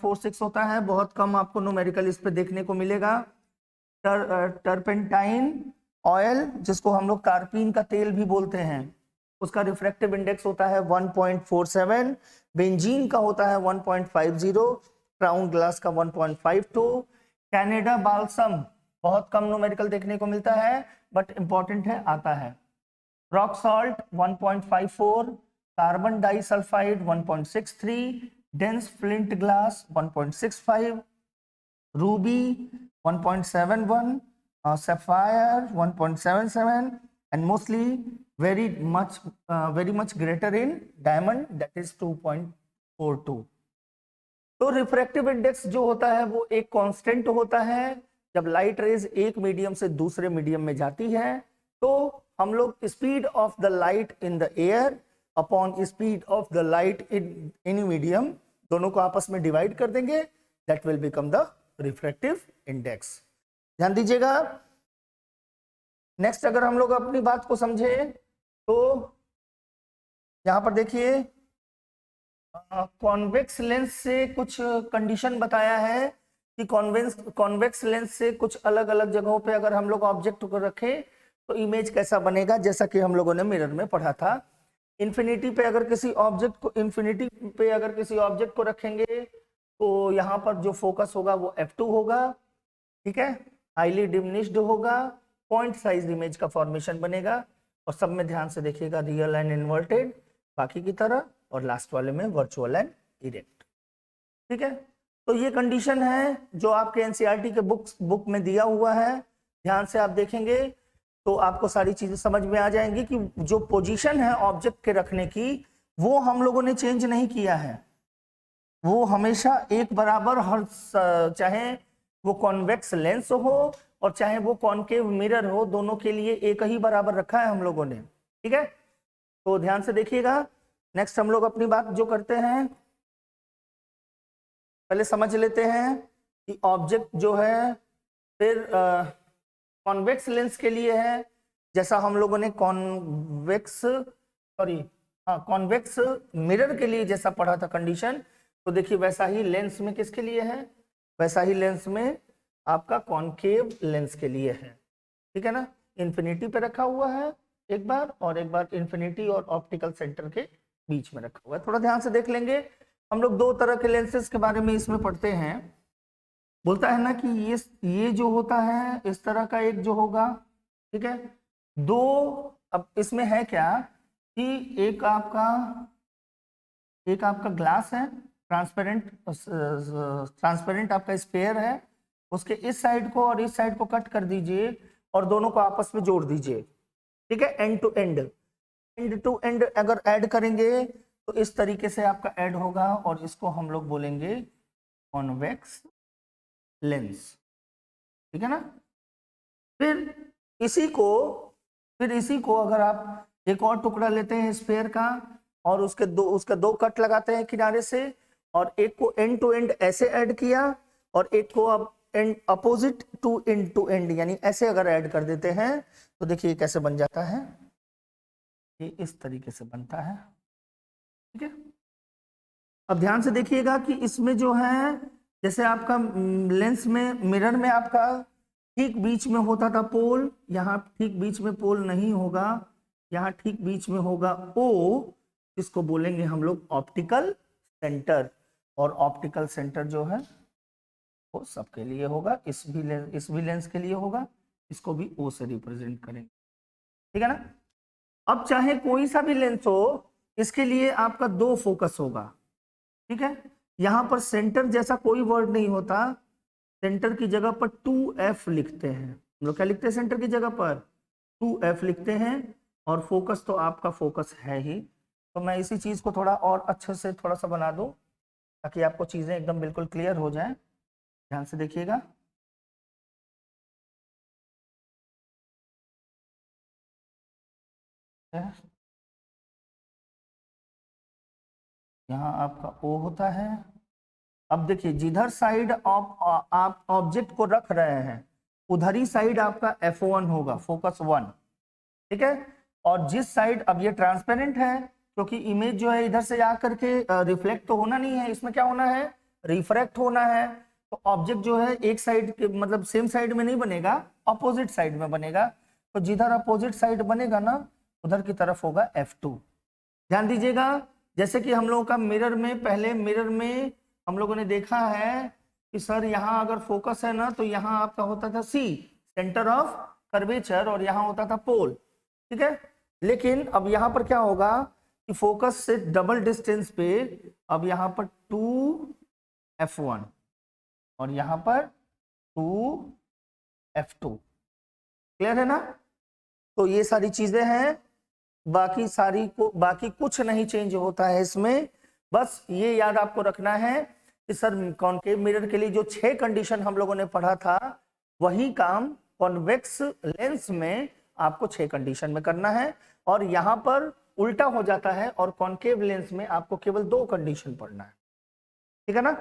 1.46 होता है, बहुत कम आपको न्यूमेरिकल इस पे देखने को मिलेगा। टर्पेंटाइन ऑयल, जिसको हम लोग कार्पिन का तेल भी बोलते हैं, उसका रिफ्रैक्टिव इंडेक्स होता है 1.47, बेंजीन का होता है 1.50, क्राउन ग्लास का 1.52, कनाडा बाल्सम बहुत कम न्यूमेरिकल देखने को मिलता है बट इंपॉर्टेंट है, आता है। Rock salt 1.54, carbon disulphide 1.63, dense flint glass 1.65, Ruby 1.71, sapphire 1.77, and mostly very much greater in diamond, that is 2.42। तो रिफ्रैक्टिव इंडेक्स जो होता है वो एक कांस्टेंट होता है। जब लाइट रेज एक मीडियम से दूसरे मीडियम में जाती है तो हम लोग speed of the light in the air upon speed of the light in any medium, दोनों को आपस में डिवाइड कर देंगे, that will become the refractive index. ध्यान दीजिएगा। नेक्स्ट अगर हम लोग अपनी बात को समझे तो यहां पर देखिए, कॉन्वेक्स लेंस से कुछ कंडीशन बताया है कि कॉन्वेक्स लेंस से कुछ अलग अलग जगहों पे अगर हम लोग ऑब्जेक्ट को रखें तो इमेज कैसा बनेगा, जैसा कि हम लोगों ने मिरर में पढ़ा था। इन्फिनिटी पे अगर किसी ऑब्जेक्ट को रखेंगे तो यहाँ पर जो फोकस होगा वो f2 होगा, ठीक है, हाईली डिमिनिश्ड होगा, पॉइंट साइज इमेज का फॉर्मेशन बनेगा, और सब में ध्यान से देखिएगा रियल एंड इन्वर्टेड बाकी की तरह, और लास्ट वाले में वर्चुअल एंड इरेक्ट, ठीक है। तो ये कंडीशन है जो आपके एनसीईआरटी के बुक में दिया हुआ है। ध्यान से आप देखेंगे तो आपको सारी चीजें समझ में आ जाएंगी कि जो पोजीशन है ऑब्जेक्ट के रखने की वो हम लोगों ने चेंज नहीं किया है, वो हमेशा एक बराबर, हर चाहे वो कॉन्वेक्स लेंस हो और चाहे वो कॉनकेव मिरर हो, दोनों के लिए एक ही बराबर रखा है हम लोगों ने, ठीक है। तो ध्यान से देखिएगा। नेक्स्ट हम लोग अपनी बात जो करते हैं, पहले समझ लेते हैं कि ऑब्जेक्ट जो है फिर कॉन्वेक्स लेंस के लिए है, जैसा हम लोगों ने कॉन्वेक्स मिरर के लिए जैसा पढ़ा था कंडीशन, तो देखिए वैसा ही लेंस में किसके लिए है, वैसा ही लेंस में आपका कॉनकेव लेंस के लिए है, ठीक है ना। इन्फिनिटी पे रखा हुआ है एक बार, और एक बार इन्फिनिटी और ऑप्टिकल सेंटर के बीच में रखा हुआ है। थोड़ा ध्यान से देख लेंगे। हम लोग दो तरह के लेंसेज के बारे में इसमें पढ़ते हैं। बोलता है ना कि ये जो होता है इस तरह का एक जो होगा, ठीक है, दो, अब इसमें है क्या कि एक आपका ग्लास है, ट्रांसपेरेंट आपका स्फीयर है, उसके इस साइड को और इस साइड को कट कर दीजिए और दोनों को आपस में जोड़ दीजिए, ठीक है, एंड टू एंड अगर ऐड करेंगे तो इस तरीके से आपका ऐड होगा, और इसको हम लोग बोलेंगे कॉन्वेक्स लेंस, ठीक है ना। फिर इसी को अगर आप एक और टुकड़ा लेते हैं स्फीयर का और उसके दो कट लगाते हैं किनारे से, और एक को एंड टू एंड ऐसे ऐड किया, और एक को अब एंड अपोजिट टू एंड यानी ऐसे अगर ऐड कर देते हैं तो देखिए कैसे बन जाता है, ये इस तरीके से बनता है, ठीक है। अब ध्यान से देखिएगा कि इसमें जो है, जैसे आपका लेंस में, मिरर में आपका ठीक बीच में होता था पोल, यहाँ ठीक बीच में पोल नहीं होगा, यहाँ ठीक बीच में होगा O, इसको बोलेंगे हम लोग ऑप्टिकल सेंटर, और ऑप्टिकल सेंटर जो है वो सबके लिए होगा, इस भी लेंस के लिए होगा, इसको भी O से रिप्रेजेंट करेंगे, ठीक है ना। अब चाहे कोई सा भी लेंस हो, इसके लिए आपका दो फोकस होगा, ठीक है। यहां पर सेंटर जैसा कोई वर्ड नहीं होता, सेंटर की जगह पर 2F लिखते हैं हम लोग। क्या लिखते हैं सेंटर की जगह पर? 2F लिखते हैं, और फोकस तो आपका फोकस है ही। तो मैं इसी चीज को थोड़ा और अच्छे से थोड़ा सा बना दूं ताकि आपको चीजें एकदम बिल्कुल क्लियर हो जाएं। ध्यान से देखिएगा। यहाँ आपका O होता है। अब देखिए जिधर साइड आप ऑब्जेक्ट को रख रहे हैं उधर ही साइड आपका F1 होगा, फोकस 1, ठीक है। और जिस साइड, अब ये ट्रांसपेरेंट है क्योंकि इमेज जो है इधर से आकर के रिफ्लेक्ट तो होना नहीं है, इसमें क्या होना है, रिफ्रैक्ट होना है तो ऑब्जेक्ट जो है एक साइड के मतलब सेम साइड में नहीं बनेगा, अपोजिट साइड में बनेगा। तो जिधर अपोजिट साइड बनेगा ना उधर की तरफ होगा F2। ध्यान दीजिएगा, जैसे कि हम लोगों का मिरर में, पहले मिरर में हम लोगों ने देखा है कि सर यहाँ अगर फोकस है ना तो यहाँ आपका होता था C, सेंटर ऑफ कर्वेचर, और यहाँ होता था पोल, ठीक है। लेकिन अब यहाँ पर क्या होगा कि फोकस से डबल डिस्टेंस पे अब यहाँ पर 2F1 और यहाँ पर 2F2, क्लियर है ना। तो ये सारी चीजें हैं, बाकी कुछ नहीं चेंज होता है इसमें। बस ये याद आपको रखना है कि सर कॉनकेव मिरर के लिए जो 6 कंडीशन हम लोगों ने पढ़ा था वही काम कॉन्वेक्स लेंस में आपको 6 कंडीशन में करना है, और यहां पर उल्टा हो जाता है और कॉनकेव लेंस में आपको केवल 2 कंडीशन पढ़ना है, ठीक है ना।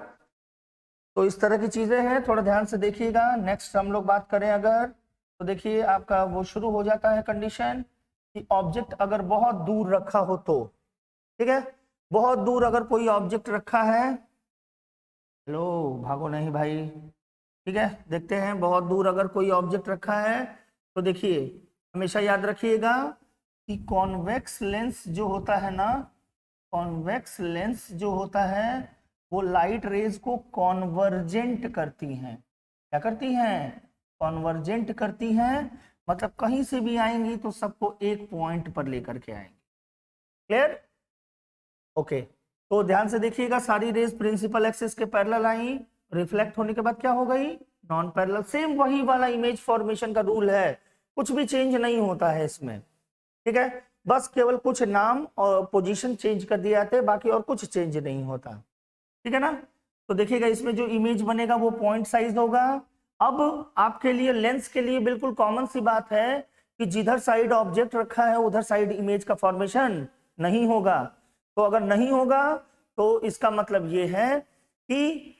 तो इस तरह की चीजें हैं, थोड़ा ध्यान से देखिएगा। नेक्स्ट हम लोग बात करें अगर, तो देखिए आपका वो शुरू हो जाता है कंडीशन कि ऑब्जेक्ट अगर बहुत दूर रखा हो तो, ठीक है। बहुत दूर अगर कोई ऑब्जेक्ट रखा है, हेलो भागो नहीं भाई, ठीक है, देखते हैं। बहुत दूर अगर कोई ऑब्जेक्ट रखा है तो देखिए हमेशा याद रखिएगा कि कॉन्वेक्स लेंस जो होता है ना, कॉन्वेक्स लेंस जो होता है वो लाइट रेज को कॉन्वर्जेंट करती हैं। क्या करती हैं? कॉन्वर्जेंट करती हैं, मतलब कहीं से भी आएंगी तो सबको एक पॉइंट पर लेकर के आएंगी। क्लियर? ओके, तो ध्यान से देखिएगा, सारी रेज प्रिंसिपल एक्सिस के पैरेलल आई, रिफ्लेक्ट होने के बाद क्या हो गई? Non parallel. सेम वही वाला इमेज फॉर्मेशन का रूल है, कुछ भी चेंज नहीं होता है इसमें, ठीक है। बस केवल कुछ नाम और पोजीशन चेंज कर दिए जाते हैं, बाकी और कुछ चेंज नहीं होता, ठीक है ना। तो देखिएगा इसमें जो इमेज बनेगा वो पॉइंट साइज होगा। अब आपके लिए लेंस के लिए बिल्कुल कॉमन सी बात है कि जिधर साइड ऑब्जेक्ट रखा है उधर साइड इमेज का फॉर्मेशन नहीं होगा। तो अगर नहीं होगा तो इसका मतलब ये है कि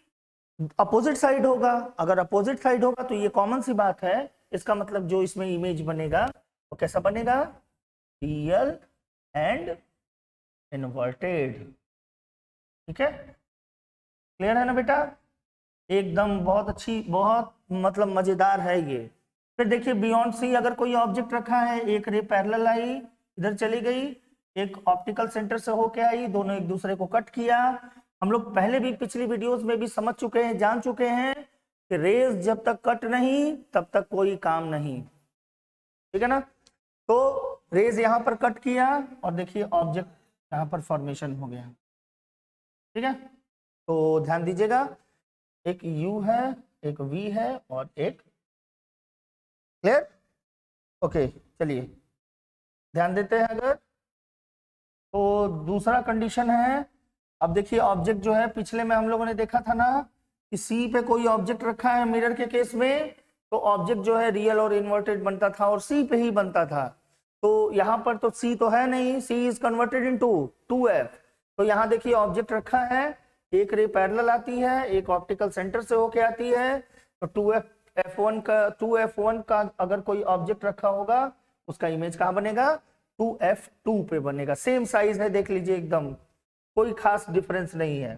अपोजिट साइड होगा। अगर अपोजिट साइड होगा तो ये कॉमन सी बात है, इसका मतलब जो इसमें इमेज बनेगा वो कैसा बनेगा? रियल एंड इन्वर्टेड, ठीक है। क्लियर है ना बेटा? एकदम बहुत अच्छी, बहुत मतलब मजेदार है ये। फिर देखिए बियॉन्ड सी अगर कोई ऑब्जेक्ट रखा है, एक रे पैरेलल आई, इधर चली गई, एक ऑप्टिकल सेंटर से होके आई, दोनों एक दूसरे को कट किया। हम लोग पहले भी पिछली वीडियोस में भी समझ चुके हैं, जान चुके हैं कि रेज जब तक कट नहीं तब तक कोई काम नहीं, ठीक है ना। तो रेज यहाँ पर कट किया और देखिए ऑब्जेक्ट यहाँ पर फॉर्मेशन हो गया, ठीक है। तो ध्यान दीजिएगा, एक U है, एक V है और एक, क्लियर? ओके, चलिए ध्यान देते हैं अगर, तो दूसरा कंडीशन है। अब देखिए ऑब्जेक्ट जो है, पिछले में हम लोगों ने देखा था ना कि C पे कोई ऑब्जेक्ट रखा है मिरर के केस में, तो ऑब्जेक्ट जो है रियल और इन्वर्टेड बनता था और C पे ही बनता था। तो यहाँ पर तो C तो है नहीं, C is converted into 2F। तो यहाँ देखिए ऑब्जेक्ट रखा है, एक रे पैरेलल आती है, एक ऑप्टिकल सेंटर से होके आती है। तो 2F1 का अगर कोई ऑब्जेक्ट रखा होगा उसका इमेज कहाँ बनेगा? 2F2 पे बनेगा। सेम साइज है, देख लीजिए एकदम कोई खास डिफरेंस नहीं है।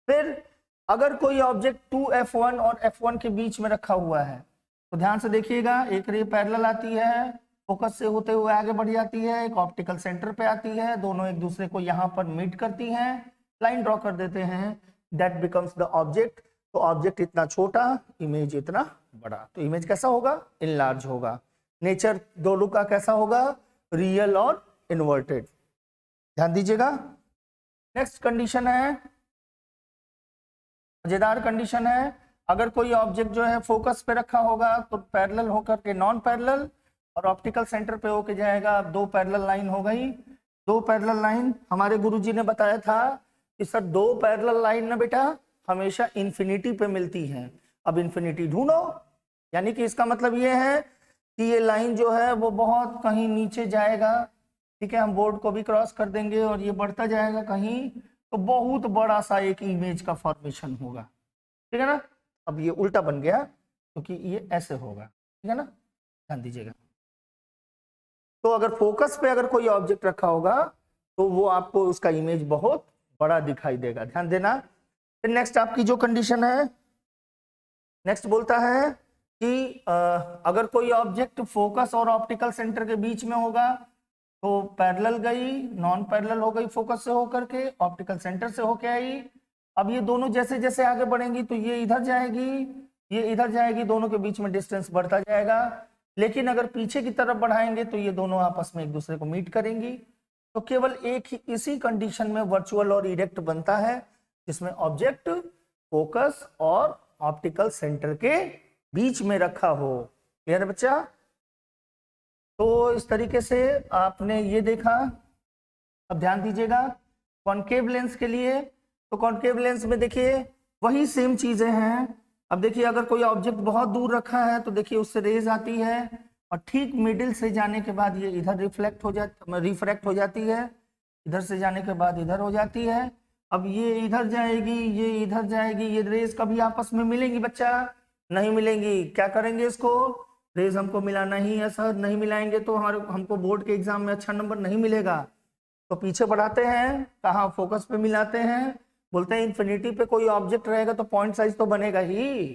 फिर अगर कोई ऑब्जेक्ट 2F1 और F1 के बीच में रखा हुआ है तो ध्यान से देखिएगा, एक रे पैरेलल आती है, फोकस से होते हुए आगे बढ़ जाती है, एक ऑप्टिकल सेंटर पे आती है, दोनों एक दूसरे को यहाँ पर मीट करती हैं, लाइन ड्रॉ कर देते हैं, दैट बिकम्स द ऑब्जेक्ट। तो ऑब्जेक्ट इतना छोटा, इमेज इतना बड़ा, तो इमेज कैसा होगा? इनलार्ज होगा। नेचर दोनों का कैसा होगा? रियल और इन्वर्टेड। ध्यान दीजिएगा। नेक्स्ट कंडीशन है, मजेदार कंडीशन है। अगर कोई ऑब्जेक्ट जो है फोकस पे रखा होगा तो पैरेलल होकर के नॉन पैरेलल और ऑप्टिकल सेंटर पे होके जाएगा। अब 2 पैरेलल लाइन हो गई। 2 पैरेलल लाइन, हमारे गुरुजी ने बताया था कि सर 2 पैरेलल लाइन ना बेटा हमेशा इंफिनिटी पे मिलती हैं। अब इंफिनिटी ढूंढो, यानी कि इसका मतलब ये है कि ये लाइन जो है वो बहुत कहीं नीचे जाएगा, ठीक है। हम बोर्ड को भी क्रॉस कर देंगे और ये बढ़ता जाएगा कहीं, तो बहुत बड़ा सा एक इमेज का फॉर्मेशन होगा, ठीक है ना। अब ये उल्टा बन गया क्योंकि ये ऐसे होगा, ठीक है ना, ध्यान दीजिएगा। तो अगर फोकस पे अगर कोई ऑब्जेक्ट रखा होगा तो वो आपको उसका इमेज बहुत बड़ा दिखाई देगा, ध्यान देना। फिर नेक्स्ट आपकी जो कंडीशन है, नेक्स्ट बोलता है कि अगर कोई ऑब्जेक्ट फोकस और ऑप्टिकल सेंटर के बीच में होगा तो पैरेलल गई, नॉन पैरेलल हो गई फोकस से होकर के, ऑप्टिकल सेंटर से होके आई। अब ये दोनों जैसे जैसे आगे बढ़ेंगी तो ये इधर जाएगी, ये इधर जाएगी, दोनों के बीच में डिस्टेंस बढ़ता जाएगा। लेकिन अगर पीछे की तरफ बढ़ाएंगे तो ये दोनों आपस में एक दूसरे को मीट करेंगी। तो केवल एक ही इसी कंडीशन में वर्चुअल और इरेक्ट बनता है, जिसमें ऑब्जेक्ट फोकस और ऑप्टिकल सेंटर के बीच में रखा हो। क्लियर है बच्चा? तो इस तरीके से आपने ये देखा। अब ध्यान दीजिएगा कॉनकेव लेंस के लिए, तो कॉनकेव लेंस में देखिए वही सेम चीजें हैं। अब देखिए अगर कोई ऑब्जेक्ट बहुत दूर रखा है तो देखिए उससे रेज आती है और ठीक मिडिल से जाने के बाद ये इधर रिफ्रैक्ट हो जाती है, इधर से जाने के बाद इधर हो जाती है। अब ये इधर जाएगी, ये इधर जाएगी, ये रेज कभी आपस में मिलेंगी बच्चा? नहीं मिलेंगी। क्या करेंगे इसको? रेज हमको मिलाना ही है सर, नहीं मिलाएंगे तो हमको बोर्ड के एग्जाम में अच्छा नंबर नहीं मिलेगा। तो पीछे बढ़ाते हैं, कहाँ? फोकस पे मिलाते हैं। बोलते हैं इन्फिनिटी पे कोई ऑब्जेक्ट रहेगा तो पॉइंट साइज तो बनेगा ही,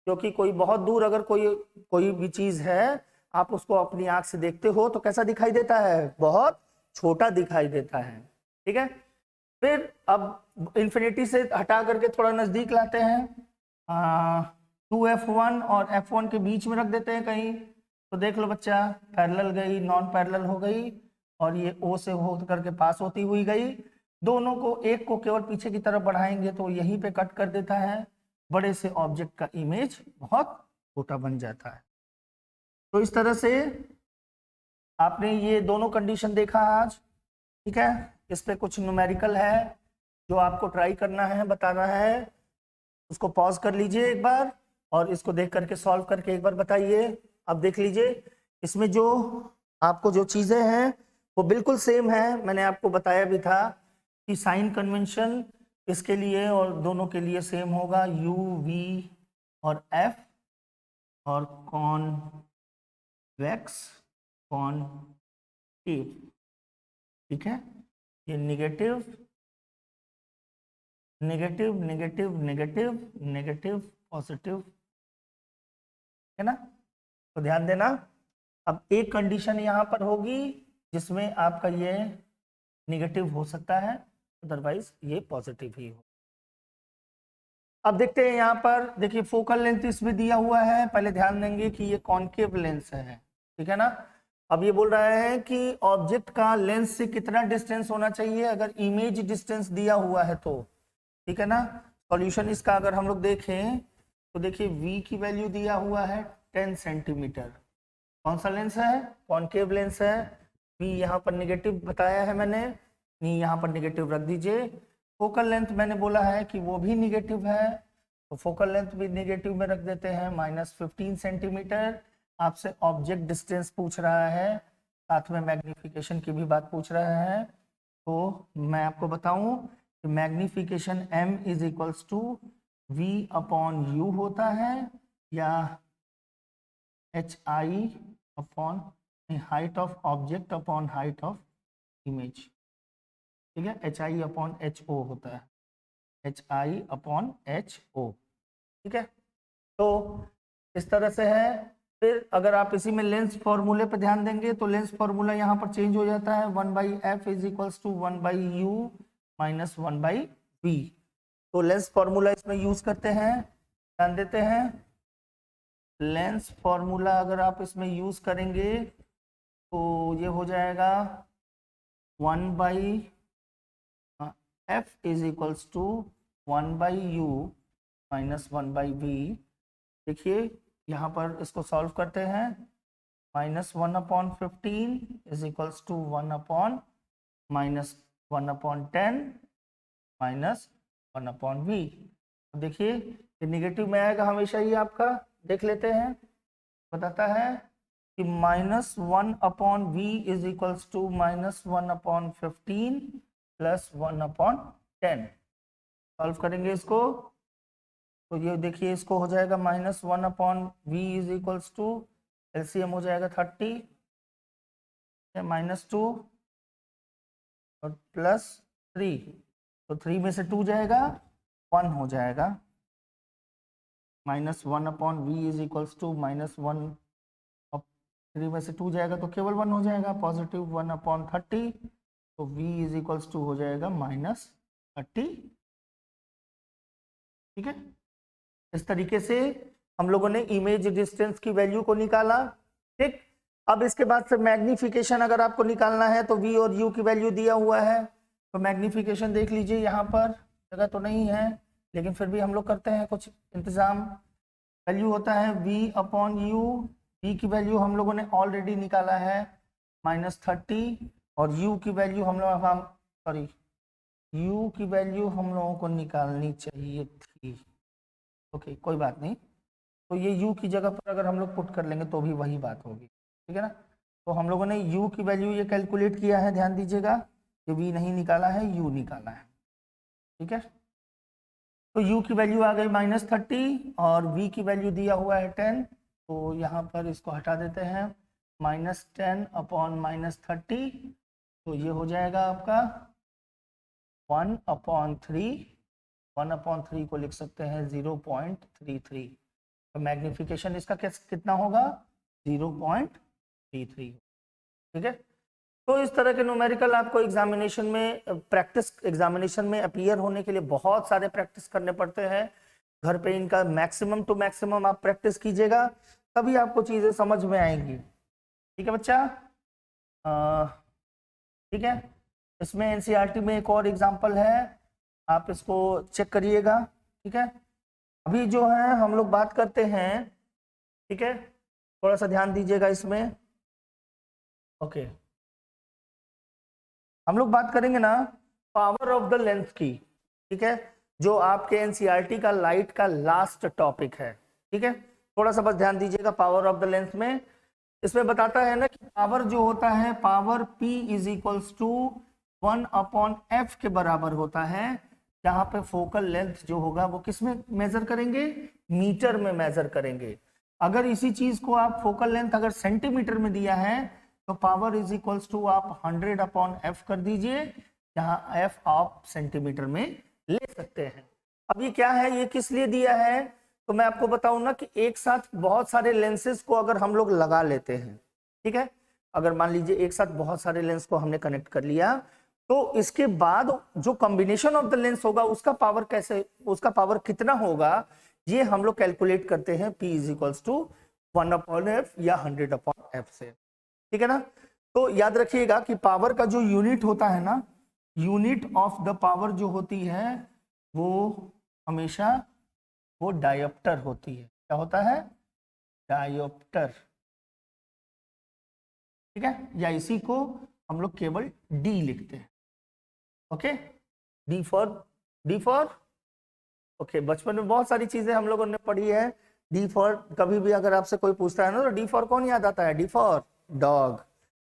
क्योंकि कोई बहुत दूर अगर कोई भी चीज है आप उसको अपनी आंख से देखते हो तो कैसा दिखाई देता है? बहुत छोटा दिखाई देता है। ठीक है, फिर अब इन्फिनिटी से हटा करके थोड़ा नजदीक लाते हैं, 2f1 और f1 के बीच में रख देते हैं कहीं। तो देख लो बच्चा, पैरेलल गई, नॉन पैरेलल हो गई और ये O से हो करके पास होती हुई गई। दोनों को, एक को केवल पीछे की तरफ बढ़ाएंगे तो यहीं पे कट कर देता है, बड़े से ऑब्जेक्ट का इमेज बहुत छोटा बन जाता है। तो इस तरह से आपने ये दोनों कंडीशन देखा आज। ठीक है, इस पे कुछ न्यूमेरिकल है जो आपको ट्राई करना है, बताना है। उसको पॉज कर लीजिए एक बार और इसको देख करके सॉल्व करके एक बार बताइए। अब देख लीजिए इसमें जो आपको जो चीजें हैं वो बिल्कुल सेम है। मैंने आपको बताया भी था कि साइन कन्वेंशन इसके लिए और दोनों के लिए सेम होगा, यू, वी और एफ, और कॉन्वेक्स, कॉनकेव। ठीक है, ये negative negative negative negative negative positive है ना। तो ध्यान देना, अब एक कंडीशन यहाँ पर होगी जिसमें आपका ये नेगेटिव हो सकता है, अदरवाइज ये पॉजिटिव ही हो। अब देखते हैं यहाँ पर, देखिए फोकल लेंथ इसमें दिया हुआ है। पहले ध्यान देंगे कि ये कॉनकेव लेंस है, ठीक है ना। अब ये बोल रहा है कि ऑब्जेक्ट का लेंस से कितना डिस्टेंस होना चाहिए अगर इमेज डिस्टेंस दिया हुआ है तो, ठीक है ना। सॉल्यूशन इसका अगर हम लोग देखें तो देखिए v की वैल्यू दिया हुआ है 10 सेंटीमीटर। कौन सा लेंस है? कॉनकेव लेंस है। v यहाँ पर नेगेटिव बताया है मैंने, v यहाँ पर नेगेटिव रख दीजिए। फोकल लेंथ मैंने बोला है कि वो भी नेगेटिव है, तो फोकल लेंथ भी नेगेटिव में रख देते हैं, -15 सेंटीमीटर। आपसे ऑब्जेक्ट डिस्टेंस पूछ रहा है, साथ में मैग्निफिकेशन की भी बात पूछ रहा है। तो मैं आपको बताऊं कि magnification m is equals to v upon u होता है, या hi upon height of object upon height of image. ठीक है, hi अपॉन ho होता है, hi अपॉन ho। ठीक है, तो इस तरह से है। फिर अगर आप इसी में लेंस फॉर्मूले पर ध्यान देंगे तो लेंस फॉर्मूला यहाँ पर चेंज हो जाता है, 1/f is equals to 1/u minus 1/v। तो लेंस फॉर्मूला इसमें यूज करते हैं, ध्यान देते हैं। लेंस फॉर्मूला अगर आप इसमें यूज करेंगे तो ये हो जाएगा 1/f is equals to 1/u minus 1/v। देखिए यहाँ पर इसको सॉल्व करते हैं, -1/15 इज इक्वल्स टू 1/-(-1/10 -1/v। देखिए ये निगेटिव में आएगा हमेशा ही आपका, देख लेते हैं। बताता है कि -1/v is equals to -1/15 plus 1/10। Solve करेंगे इसको तो ये देखिए इसको हो जाएगा -1/v is equals to, LCM हो जाएगा 30, -2 और +3, तो 3 में से 2 जाएगा 1 हो जाएगा, -1/v इज इक्वल्स टू -1 अब 3 में से 2 जाएगा तो केवल 1 हो जाएगा, +1/30, तो v इज इक्वल्स टू हो जाएगा -30। ठीक है, इस तरीके से हम लोगों ने इमेज डिस्टेंस की वैल्यू को निकाला। ठीक, अब इसके बाद से मैग्निफिकेशन अगर आपको निकालना है तो v और u की वैल्यू दिया हुआ है, तो मैग्निफिकेशन देख लीजिए, यहाँ पर जगह तो नहीं है लेकिन फिर भी हम लोग करते हैं कुछ इंतजाम। वैल्यू होता है v/u, v की वैल्यू हम लोगों ने ऑलरेडी निकाला है -30, और u की वैल्यू हम लोगों को निकालनी चाहिए थी। ओके, कोई बात नहीं, तो ये u की जगह पर अगर हम लोग पुट कर लेंगे तो भी वही बात होगी। ठीक है ना, तो हम लोगों ने u की वैल्यू ये कैलकुलेट किया है, ध्यान दीजिएगा, ये v नहीं निकाला है, u निकाला है। ठीक है, तो u की वैल्यू आ गई -30 और v की वैल्यू दिया हुआ है 10, तो यहाँ पर इसको हटा देते हैं, -10/-30, तो ये हो जाएगा आपका 1/3, 1/3 को लिख सकते हैं 0.33, तो मैग्निफिकेशन इसका कितना होगा, 0.33। ठीक है, तो इस तरह के न्यूमेरिकल आपको एग्जामिनेशन में, प्रैक्टिस एग्जामिनेशन में अपीयर होने के लिए बहुत सारे प्रैक्टिस करने पड़ते हैं। घर पे इनका मैक्सिमम टू मैक्सिमम आप प्रैक्टिस कीजिएगा, तभी आपको चीजें समझ में आएंगी। ठीक है बच्चा, ठीक है, इसमें एनसीईआरटी में एक और एग्जाम्पल है, आप इसको चेक करिएगा। ठीक है, अभी जो है हम लोग बात करते हैं, ठीक है, थोड़ा सा ध्यान दीजिएगा इसमें। ओके, हम लोग बात करेंगे ना पावर ऑफ द लेंस की। ठीक है, जो आपके एनसीईआरटी का लाइट का लास्ट टॉपिक है। ठीक है, थोड़ा सा बस ध्यान दीजिएगा पावर ऑफ द लेंस में। इसमें बताता है ना कि पावर जो होता है, power P is equals to 1/f के बराबर होता है, जहां पे फोकल लेंथ जो होगा वो किस में मेजर करेंगे, मीटर में मेजर करेंगे। अगर इसी चीज को आप फोकल लेंथ अगर सेंटीमीटर में दिया है तो पावर इज इक्वल्स टू आप 100/f कर दीजिए, जहां f आप सेंटीमीटर में ले सकते हैं। अब ये क्या है, ये किस लिए दिया है, तो मैं आपको बताऊं ना कि एक साथ बहुत सारे लेंसेज को अगर हम लोग लगा लेते हैं, ठीक है, अगर मान लीजिए एक साथ बहुत सारे लेंस को हमने कनेक्ट कर लिया, तो इसके बाद जो कॉम्बिनेशन ऑफ द लेंस होगा उसका पावर कैसे, उसका पावर कितना होगा, ये हम लोग कैलकुलेट करते हैं P is equals to 1/f या 100/f से। ठीक है ना, तो याद रखिएगा कि पावर का जो यूनिट होता है ना, यूनिट ऑफ द पावर जो होती है वो हमेशा वो डायोप्टर होती है। क्या होता है, डायोप्टर। ठीक है, या इसी को हम लोग केवल D लिखते हैं। ओके, D फॉर ओके, बचपन में बहुत सारी चीजें हम लोगों ने पढ़ी है। D फॉर, कभी भी अगर आपसे कोई पूछता है ना तो D फॉर कौन याद आता है, D फॉर डॉग।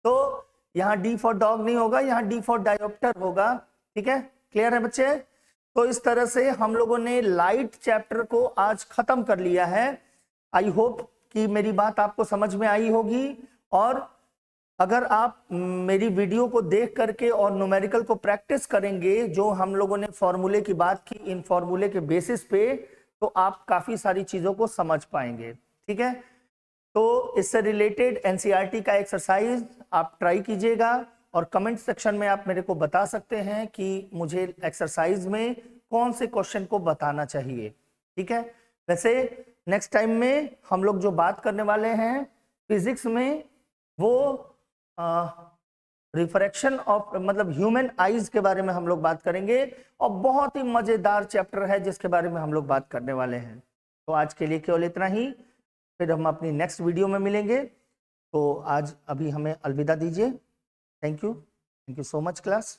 तो यहाँ D फॉर डॉग नहीं होगा, यहाँ D फॉर डायोप्टर होगा। ठीक है, क्लियर है बच्चे। तो इस तरह से हम लोगों ने लाइट चैप्टर को आज खत्म कर लिया है। आई होप कि मेरी बात आपको समझ में आई होगी, और अगर आप मेरी वीडियो को देख करके और न्यूमेरिकल को प्रैक्टिस करेंगे, जो हम लोगों ने फॉर्मूले की बात की, इन फॉर्मूले के बेसिस पे, तो आप काफी सारी चीजों को समझ पाएंगे। ठीक है, तो इससे रिलेटेड एनसीईआरटी का एक्सरसाइज आप ट्राई कीजिएगा, और कमेंट सेक्शन में आप मेरे को बता सकते हैं कि मुझे एक्सरसाइज में कौन से क्वेश्चन को बताना चाहिए। ठीक है, वैसे नेक्स्ट टाइम में हम लोग जो बात करने वाले हैं फिजिक्स में, वो रिफ्रैक्शन ऑफ, मतलब ह्यूमन आईज के बारे में हम लोग बात करेंगे, और बहुत ही मजेदार चैप्टर है जिसके बारे में हम लोग बात करने वाले हैं। तो आज के लिए केवल इतना ही, फिर हम अपनी नेक्स्ट वीडियो में मिलेंगे। तो आज अभी हमें अलविदा दीजिए। Thank you so much class.